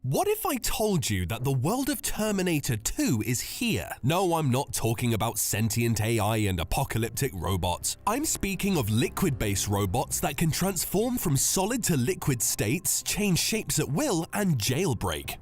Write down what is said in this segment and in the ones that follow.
What if I told you that the world of Terminator 2 is here? No, I'm not talking about sentient AI and apocalyptic robots. I'm speaking of liquid-based robots that can transform from solid to liquid states, change shapes at will, and jailbreak.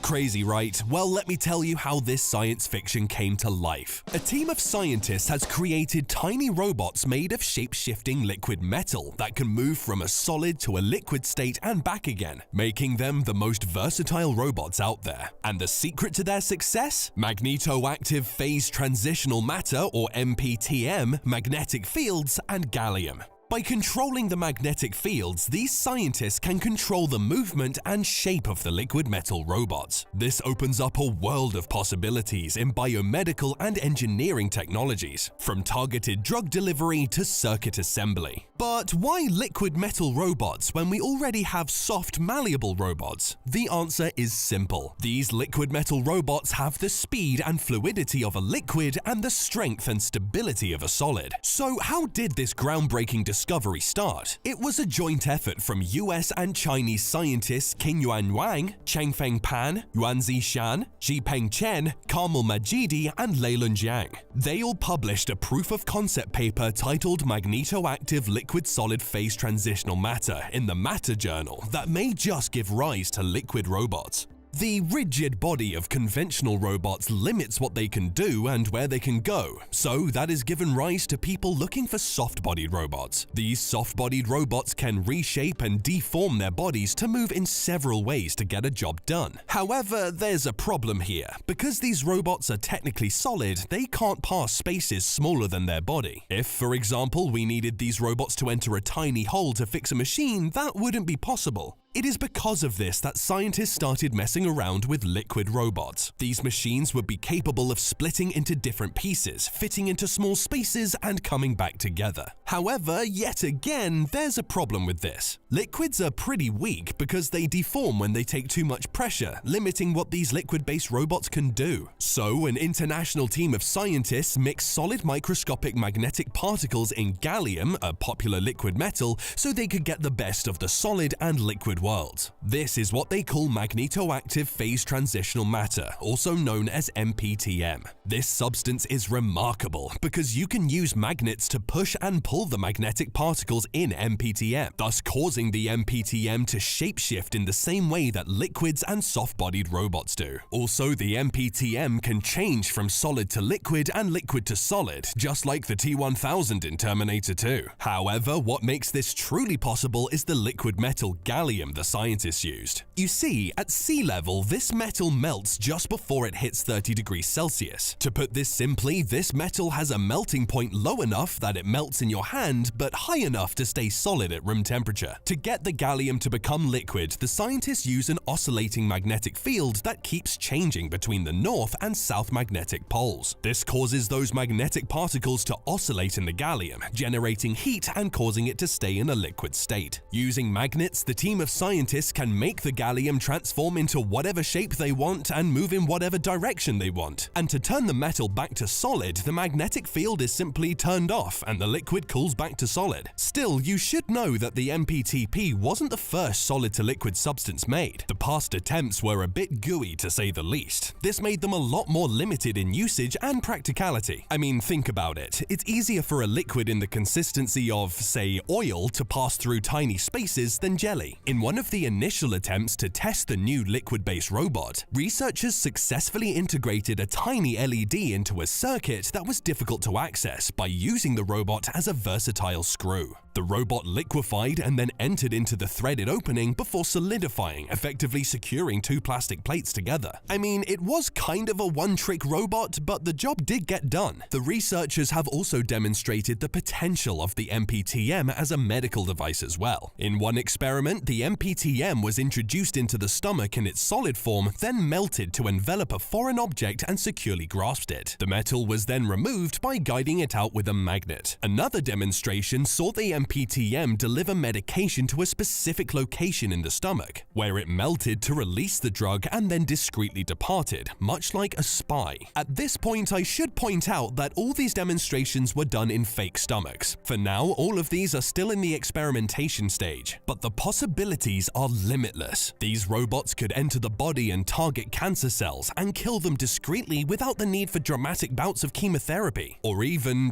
Crazy, right? Well, let me tell you how this science fiction came to life. A team of scientists has created tiny robots made of shape-shifting liquid metal that can move from a solid to a liquid state and back again, making them the most versatile robots out there. And the secret to their success? Magnetoactive phase transitional matter, or MPTM, magnetic fields, and gallium. By controlling the magnetic fields, these scientists can control the movement and shape of the liquid metal robots. This opens up a world of possibilities in biomedical and engineering technologies, from targeted drug delivery to circuit assembly. But why liquid metal robots when we already have soft, malleable robots? The answer is simple. These liquid metal robots have the speed and fluidity of a liquid and the strength and stability of a solid. So how did this groundbreaking discovery start? It was a joint effort from US and Chinese scientists Qingyuan Wang, Chengfeng Pan, Yuanzi Shan, Xipeng Chen, Kamal Majidi, and Leilun Jiang. They all published a proof of concept paper titled Magnetoactive Liquid-Solid Phase Transitional Matter in the Matter journal that may just give rise to liquid robots. The rigid body of conventional robots limits what they can do and where they can go, so that has given rise to people looking for soft-bodied robots. These soft-bodied robots can reshape and deform their bodies to move in several ways to get a job done. However, there's a problem here. Because these robots are technically solid, they can't pass spaces smaller than their body. If, for example, we needed these robots to enter a tiny hole to fix a machine, that wouldn't be possible. It is because of this that scientists started messing around with liquid robots. These machines would be capable of splitting into different pieces, fitting into small spaces, and coming back together. However, yet again, there's a problem with this. Liquids are pretty weak because they deform when they take too much pressure, limiting what these liquid-based robots can do. So, an international team of scientists mixed solid microscopic magnetic particles in gallium, a popular liquid metal, so they could get the best of the solid and liquid worlds. This is what they call magnetoactive phase transitional matter, also known as MPTM. This substance is remarkable because you can use magnets to push and pull the magnetic particles in MPTM, thus causing the MPTM to shapeshift in the same way that liquids and soft-bodied robots do. Also, the MPTM can change from solid to liquid and liquid to solid, just like the T-1000 in Terminator 2. However, what makes this truly possible is the liquid metal gallium the scientists used. You see, at sea level, this metal melts just before it hits 30 degrees Celsius. To put this simply, this metal has a melting point low enough that it melts in your hand, but high enough to stay solid at room temperature. To get the gallium to become liquid, the scientists use an oscillating magnetic field that keeps changing between the north and south magnetic poles. This causes those magnetic particles to oscillate in the gallium, generating heat and causing it to stay in a liquid state. Using magnets, the team of scientists can make the gallium transform into whatever shape they want and move in whatever direction they want. And to turn the metal back to solid, the magnetic field is simply turned off and the liquid cools back to solid. Still, you should know that the MPTP wasn't the first solid-to-liquid substance made. The past attempts were a bit gooey to say the least. This made them a lot more limited in usage and practicality. I mean, think about it. It's easier for a liquid in the consistency of, say, oil to pass through tiny spaces than jelly. In one of the initial attempts to test the new liquid-based robot, researchers successfully integrated a tiny LED into a circuit that was difficult to access by using the robot as a versatile screw. The robot liquefied and then entered into the threaded opening before solidifying, effectively securing two plastic plates together. I mean, it was kind of a one-trick robot, but the job did get done. The researchers have also demonstrated the potential of the MPTM as a medical device as well. In one experiment, the MPTM was introduced into the stomach in its solid form, then melted to envelop a foreign object and securely grasped it. The metal was then removed by guiding it out with a magnet. Another demonstration saw the MPTM deliver medication to a specific location in the stomach, where it melted to release the drug and then discreetly departed, much like a spy. At this point, I should point out that all these demonstrations were done in fake stomachs. For now, all of these are still in the experimentation stage, but the possibility possibilities are limitless. These robots could enter the body and target cancer cells and kill them discreetly without the need for dramatic bouts of chemotherapy, or even,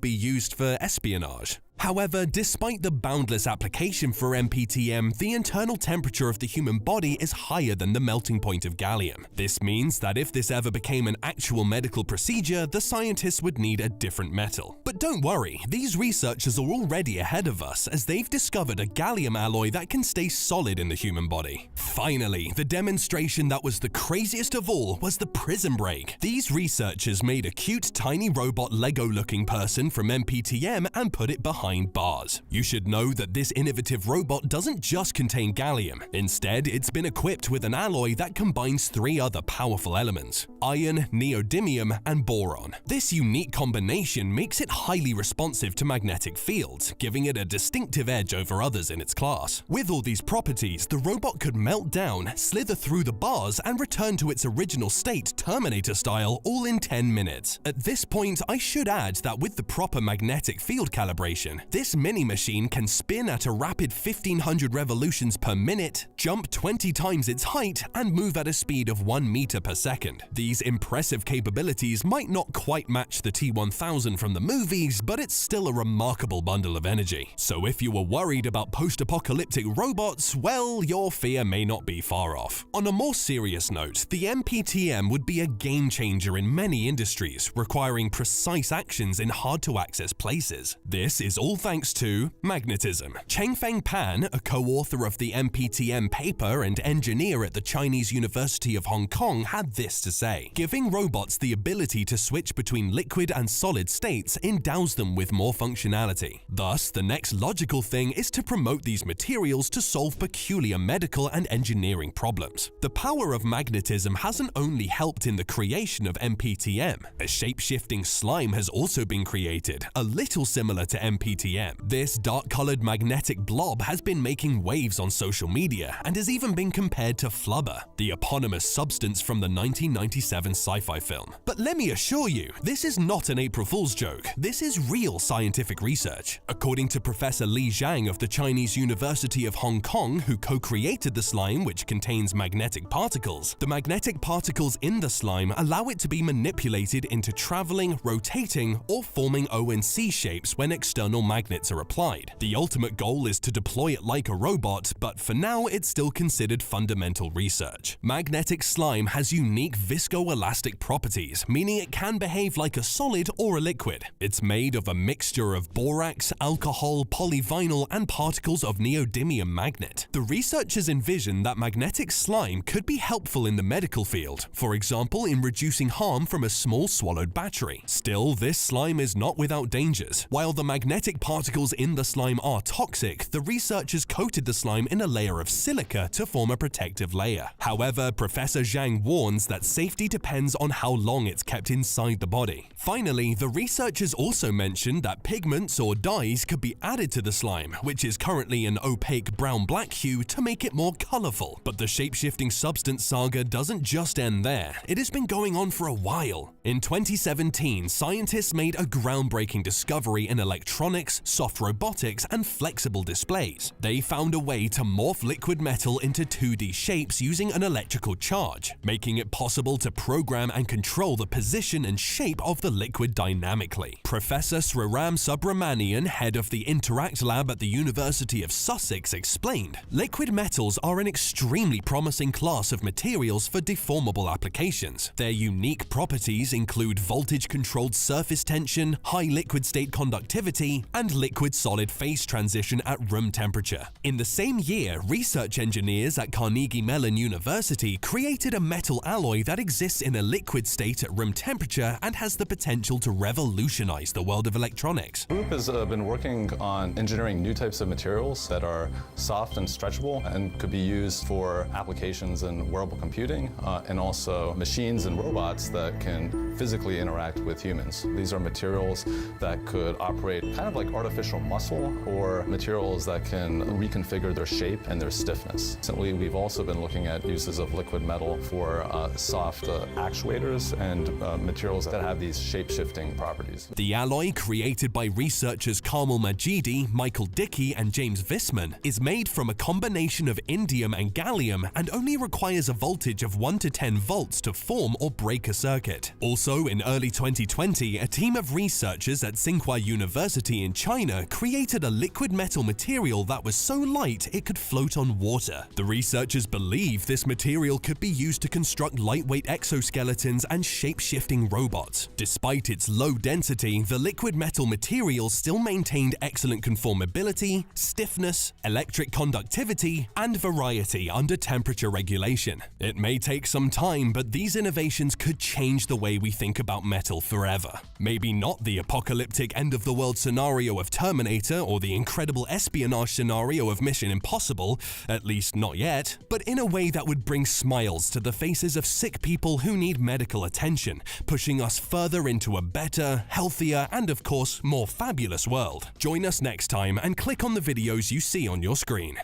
be used for espionage. However, despite the boundless application for MPTM, the internal temperature of the human body is higher than the melting point of gallium. This means that if this ever became an actual medical procedure, the scientists would need a different metal. But don't worry, these researchers are already ahead of us as they've discovered a gallium alloy that can stay solid in the human body. Finally, the demonstration that was the craziest of all was the prison break. These researchers made a cute tiny robot Lego-looking person from MPTM and put it behind bars. You should know that this innovative robot doesn't just contain gallium. Instead, it's been equipped with an alloy that combines 3 other powerful elements: iron, neodymium, and boron. This unique combination makes it highly responsive to magnetic fields, giving it a distinctive edge over others in its class. With all these properties, the robot could melt down, slither through the bars, and return to its original state, Terminator style, all in 10 minutes. At this point, I should add that with the proper magnetic field calibration, this mini-machine can spin at a rapid 1500 revolutions per minute, jump 20 times its height, and move at a speed of 1 meter per second. These impressive capabilities might not quite match the T-1000 from the movies, but it's still a remarkable bundle of energy. So if you were worried about post-apocalyptic robots, well, your fear may not be far off. On a more serious note, the MPTM would be a game-changer in many industries, requiring precise actions in hard-to-access places. This is all thanks to magnetism. Chengfeng Pan, a co-author of the MPTM paper and engineer at the Chinese University of Hong Kong, had this to say: "Giving robots the ability to switch between liquid and solid states endows them with more functionality. Thus, the next logical thing is to promote these materials to solve peculiar medical and engineering problems." The power of magnetism hasn't only helped in the creation of MPTM. A shape-shifting slime has also been created, a little similar to MPTM. This dark-colored magnetic blob has been making waves on social media and has even been compared to flubber, the eponymous substance from the 1997 sci-fi film. But let me assure you, this is not an April Fool's joke. This is real scientific research. According to Professor Li Zhang of the Chinese University of Hong Kong, who co-created the slime, which contains magnetic particles, the magnetic particles in the slime allow it to be manipulated into traveling, rotating, or forming O and C shapes when external magnets are applied. The ultimate goal is to deploy it like a robot, but for now it's still considered fundamental research. Magnetic slime has unique viscoelastic properties, meaning it can behave like a solid or a liquid. It's made of a mixture of borax, alcohol, polyvinyl, and particles of neodymium magnet. The researchers envision that magnetic slime could be helpful in the medical field, for example in reducing harm from a small swallowed battery. Still, this slime is not without dangers. While the magnetic particles in the slime are toxic, the researchers coated the slime in a layer of silica to form a protective layer. However, Professor Zhang warns that safety depends on how long it's kept inside the body. Finally, the researchers also mentioned that pigments or dyes could be added to the slime, which is currently an opaque brown-black hue, to make it more colorful. But the shape-shifting substance saga doesn't just end there. It has been going on for a while. In 2017, scientists made a groundbreaking discovery in electronics, soft robotics, and flexible displays. They found a way to morph liquid metal into 2D shapes using an electrical charge, making it possible to program and control the position and shape of the liquid dynamically. Professor Sriram Subramanian, head of the Interact Lab at the University of Sussex, explained, "Liquid metals are an extremely promising class of materials for deformable applications. Their unique properties include voltage-controlled surface tension, high liquid state conductivity, and liquid-solid phase transition at room temperature." In the same year, research engineers at Carnegie Mellon University created a metal alloy that exists in a liquid state at room temperature and has the potential to revolutionize the world of electronics. The group has been working on engineering new types of materials that are soft and stretchable and could be used for applications in wearable computing and also machines and robots that can physically interact with humans. These are materials that could operate kind of of like artificial muscle or materials that can reconfigure their shape and their stiffness. Recently, we've also been looking at uses of liquid metal for soft actuators and materials that have these shape-shifting properties. The alloy, created by researchers Carmel Majidi, Michael Dickey, and James Visman, is made from a combination of indium and gallium and only requires a voltage of 1 to 10 volts to form or break a circuit. Also, in early 2020, a team of researchers at Tsinghua University in China created a liquid metal material that was so light it could float on water. The researchers believe this material could be used to construct lightweight exoskeletons and shape-shifting robots. Despite its low density, the liquid metal material still maintained excellent conformability, stiffness, electric conductivity, and variety under temperature regulation. It may take some time, but these innovations could change the way we think about metal forever. Maybe not the apocalyptic end-of-the-world scenario of Terminator or the incredible espionage scenario of Mission Impossible, at least not yet, but in a way that would bring smiles to the faces of sick people who need medical attention, pushing us further into a better, healthier, and of course, more fabulous world. Join us next time and click on the videos you see on your screen.